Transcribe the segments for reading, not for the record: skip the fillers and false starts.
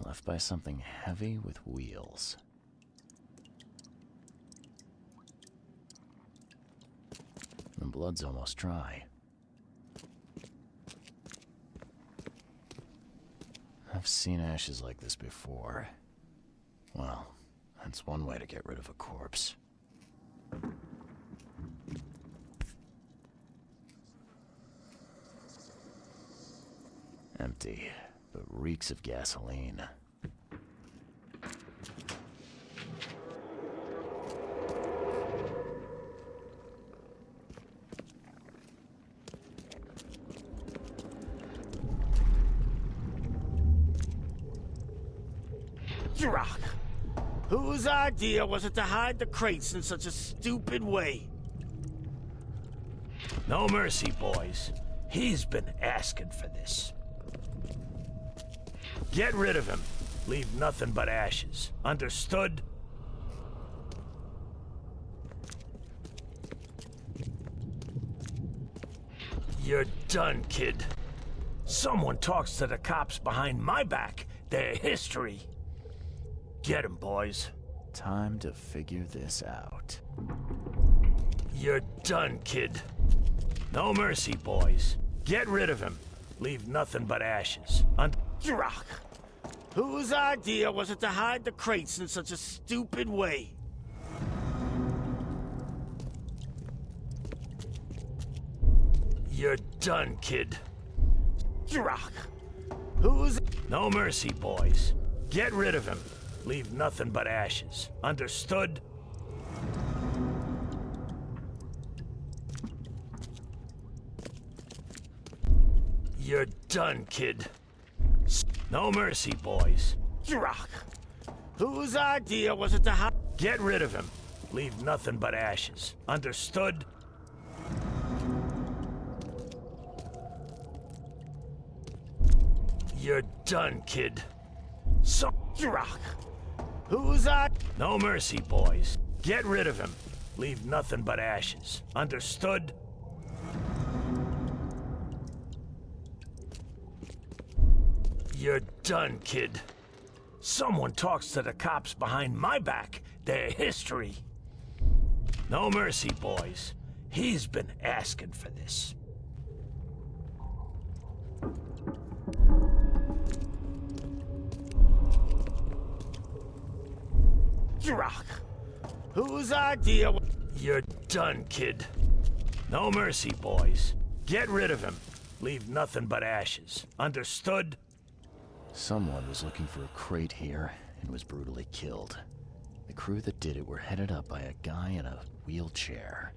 left by something heavy with wheels. The blood's almost dry. I've seen ashes like this before. Well, that's one way to get rid of a corpse. Empty, but reeks of gasoline. Rock. Whose idea was it to hide the crates in such a stupid way? No mercy, boys. He's been asking for this. Get rid of him. Leave nothing but ashes. Understood? You're done, kid. Someone talks to the cops behind my back. Their history. Get him, boys. Time to figure this out. You're done, kid. No mercy, boys. Get rid of him. Leave nothing but ashes. Rock. Whose idea was it to hide the crates in such a stupid way? You're done, kid. Rock. Whose... No mercy, boys. Get rid of him. Leave nothing but ashes. Understood? You're done, kid. No mercy, boys. Rock. Whose idea was it to hide... Get rid of him. Leave nothing but ashes. Understood? You're done, kid. Rock. Whose No mercy, boys. Get rid of him. Leave nothing but ashes. Understood? You're done, kid. Someone talks to the cops behind my back. Their history. No mercy, boys. He's been asking for this. Rock. Whose idea... You're done, kid. No mercy, boys. Get rid of him. Leave nothing but ashes. Understood? Someone was looking for a crate here and was brutally killed. The crew that did it were headed up by a guy in a wheelchair.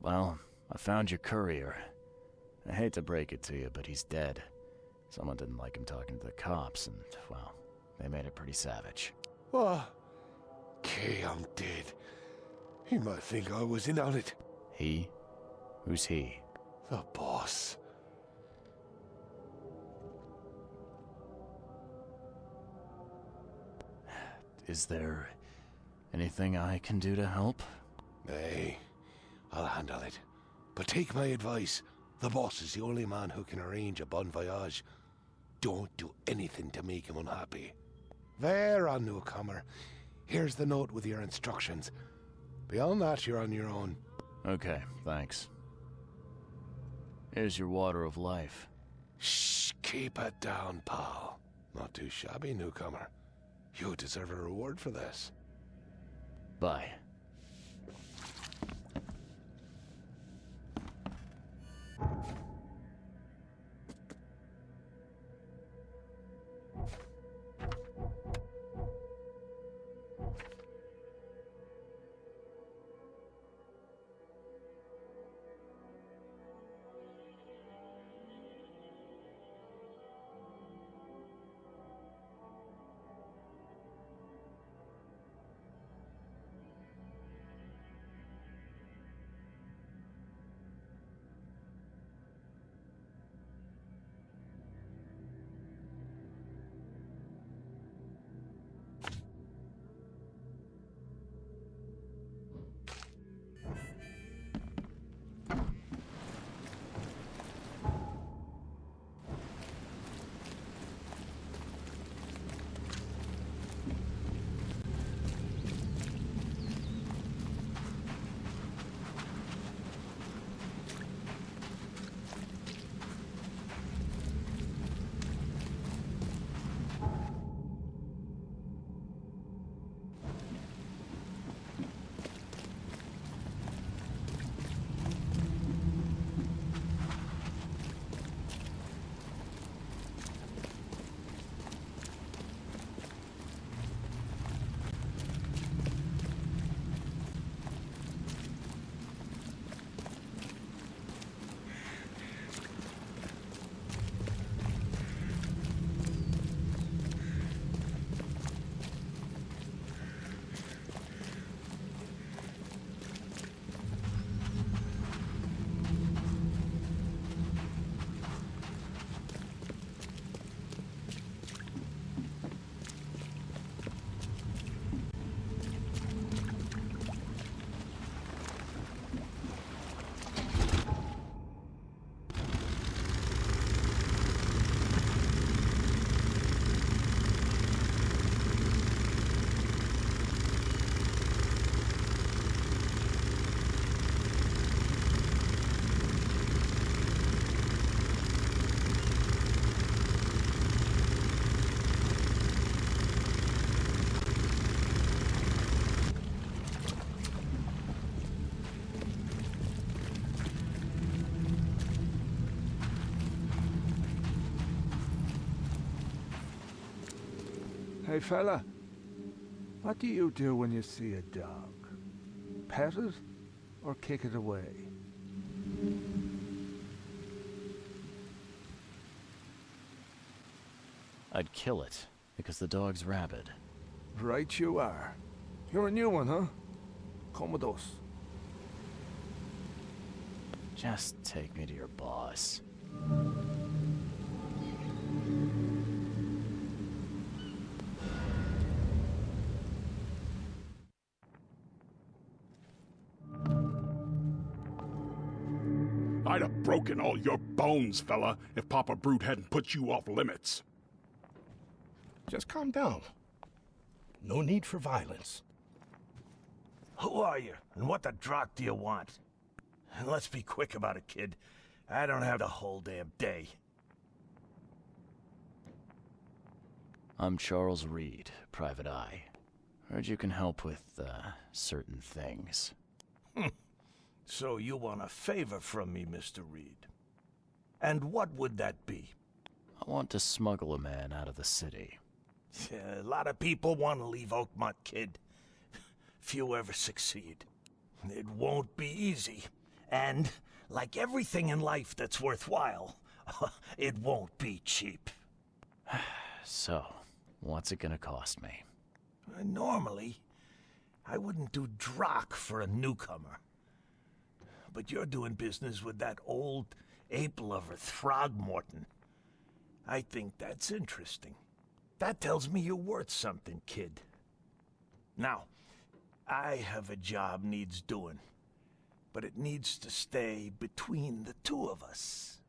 Well, I found your courier. I hate to break it to you, but he's dead. Someone didn't like him talking to the cops, and, well, they made it pretty savage. What? I'm dead. He might think I was in on it. He? Who's he? The boss. Is there anything I can do to help? Nay, I'll handle it. But take my advice. The boss is the only man who can arrange a bon voyage. Don't do anything to make him unhappy. There, on newcomer. Here's the note with your instructions. Beyond that, you're on your own. Okay, thanks. Here's your water of life. Shh, keep it down, pal. Not too shabby, newcomer. You deserve a reward for this. Bye. Hey fella, what do you do when you see a dog? Pet it or kick it away? I'd kill it, because the dog's rabid. Right you are. You're a new one, huh? Come with us. Just take me to your boss. I'd have broken all your bones, fella, if Papa Brute hadn't put you off limits. Just calm down. No need for violence. Who are you, and what the drock do you want? And let's be quick about it, kid. I don't have the whole damn day. I'm Charles Reed, Private Eye. Heard you can help with, certain things. So you want a favor from me, Mr. Reed. And what would that be? I want to smuggle a man out of the city. A lot of people want to leave Oakmont, kid. Few ever succeed. It won't be easy. And, like everything in life that's worthwhile, it won't be cheap. So, what's it gonna cost me? Normally, I wouldn't do drock for a newcomer. But you're doing business with that old ape-lover Throgmorton. I think that's interesting. That tells me you're worth something, kid. Now, I have a job needs doing, but it needs to stay between the two of us.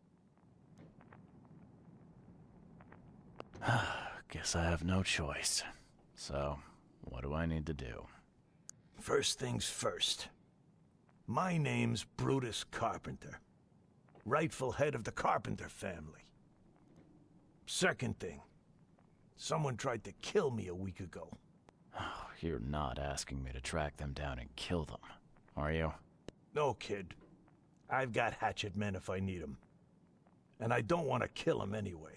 Guess I have no choice. So, what do I need to do? First things first. My name's Brutus Carpenter, rightful head of the Carpenter family. Second thing, someone tried to kill me a week ago. You're not asking me to track them down and kill them, are you? No, kid. I've got hatchet men if I need them. And I don't want to kill them anyway.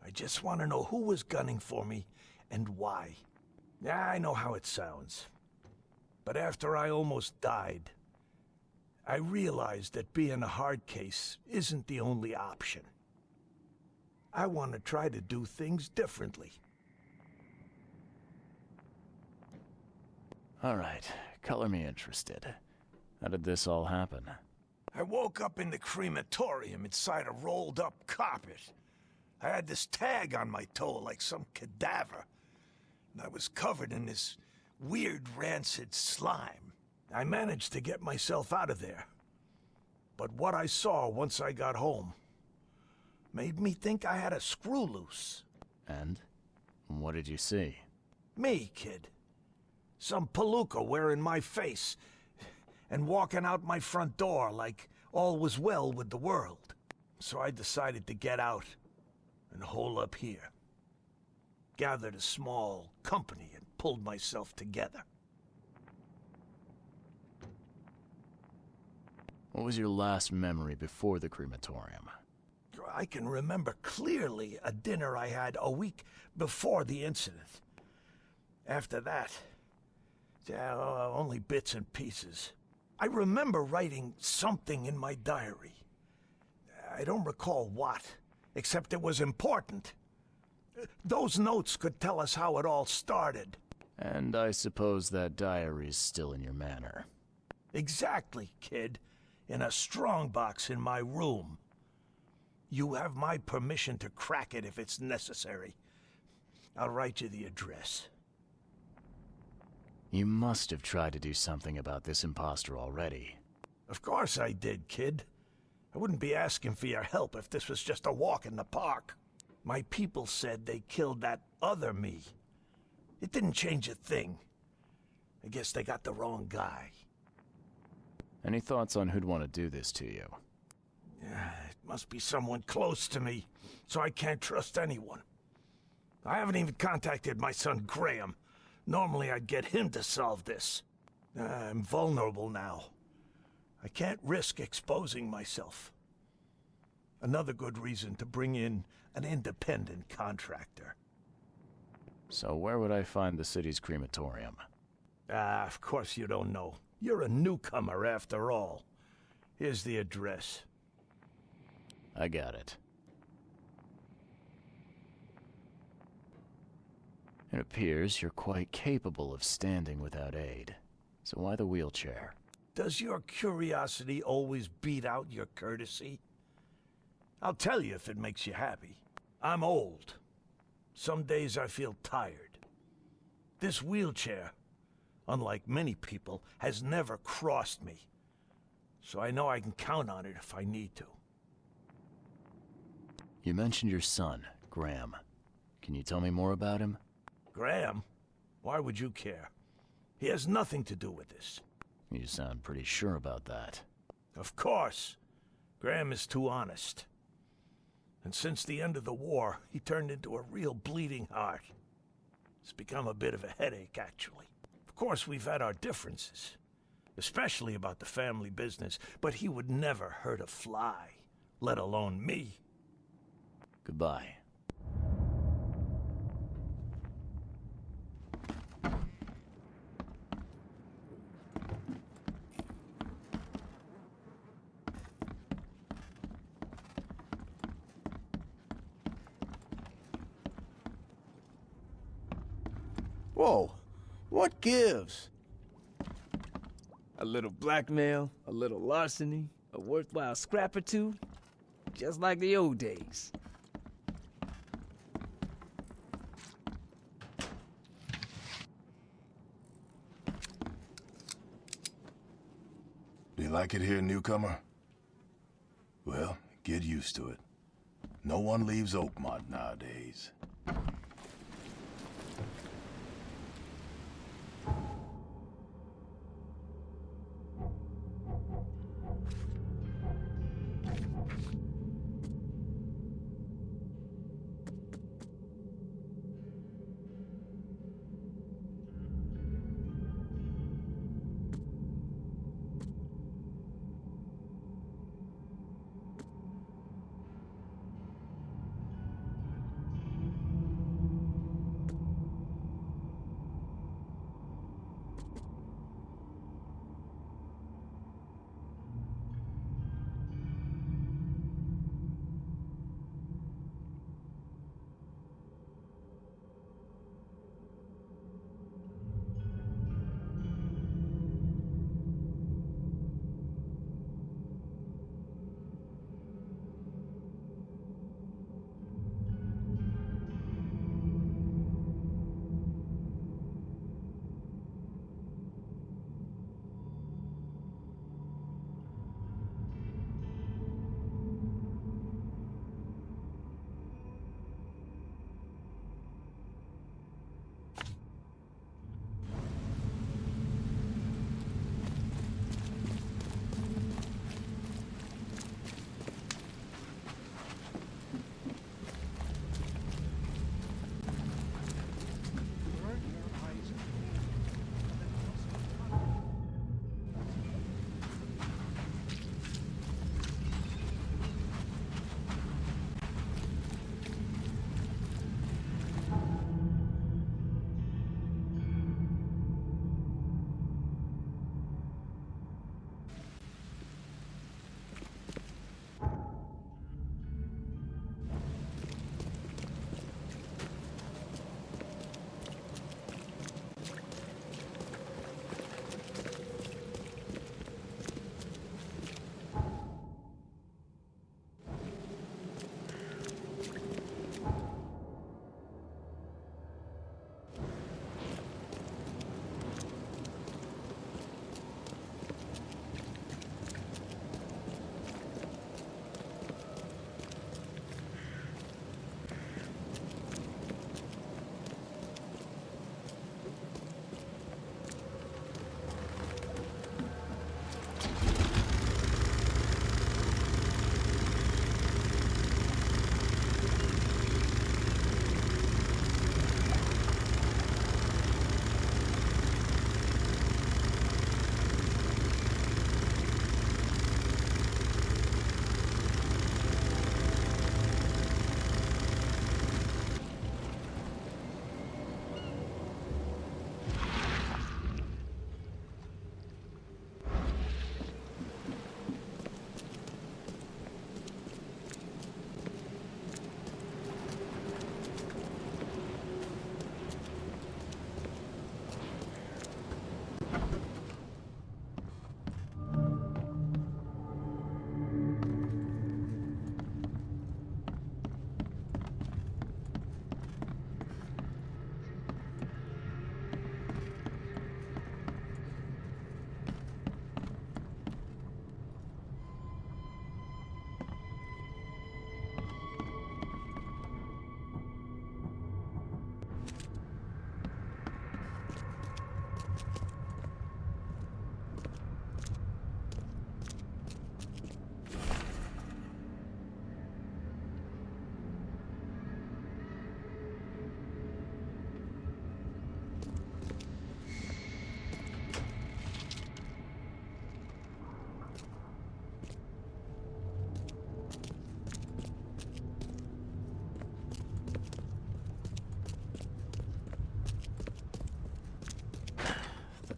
I just want to know who was gunning for me and why. Yeah, I know how it sounds. But after I almost died, I realized that being a hard case isn't the only option. I want to try to do things differently. Alright, color me interested. How did this all happen? I woke up in the crematorium inside a rolled-up carpet. I had this tag on my toe like some cadaver, and I was covered in this weird rancid slime. I managed to get myself out of there. But what I saw once I got home made me think I had a screw loose. And? What did you see? Me, kid. Some palooka wearing my face and walking out my front door like all was well with the world. So I decided to get out and hole up here. Gathered a small company and pulled myself together. What was your last memory before the crematorium? I can remember clearly a dinner I had a week before the incident. After that, only bits and pieces. I remember writing something in my diary. I don't recall what, except it was important. Those notes could tell us how it all started. And I suppose that diary's still in your manor. Exactly, kid. In a strongbox in my room. You have my permission to crack it if it's necessary. I'll write you the address. You must have tried to do something about this imposter already. Of course I did, kid. I wouldn't be asking for your help if this was just a walk in the park. My people said they killed that other me. It didn't change a thing. I guess they got the wrong guy. Any thoughts on who'd want to do this to you? It must be someone close to me, so I can't trust anyone. I haven't even contacted my son Graham. Normally I'd get him to solve this. I'm vulnerable now. I can't risk exposing myself. Another good reason to bring in an independent contractor. So where would I find the city's crematorium? Of course you don't know. You're a newcomer after all. Here's the address. I got it. It appears you're quite capable of standing without aid. So why the wheelchair? Does your curiosity always beat out your courtesy? I'll tell you if it makes you happy. I'm old. Some days I feel tired. This wheelchair, unlike many people, has never crossed me. So I know I can count on it if I need to. You mentioned your son, Graham. Can you tell me more about him? Graham? Why would you care? He has nothing to do with this. You sound pretty sure about that. Of course. Graham is too honest. And since the end of the war, he turned into a real bleeding heart. It's become a bit of a headache, actually. Of course, we've had our differences, especially about the family business, but he would never hurt a fly, let alone me. Goodbye. Whoa, what gives? A little blackmail, a little larceny, a worthwhile scrap or two, just like the old days. Do you like it here, newcomer? Well, get used to it. No one leaves Oakmont nowadays.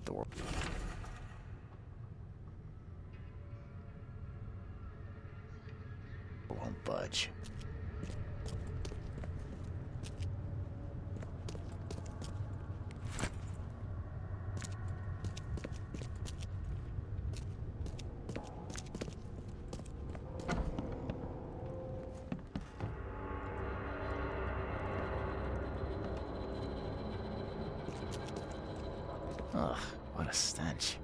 door. Won't budge. Ugh, what a stench.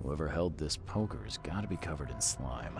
Whoever held this poker has got to be covered in slime.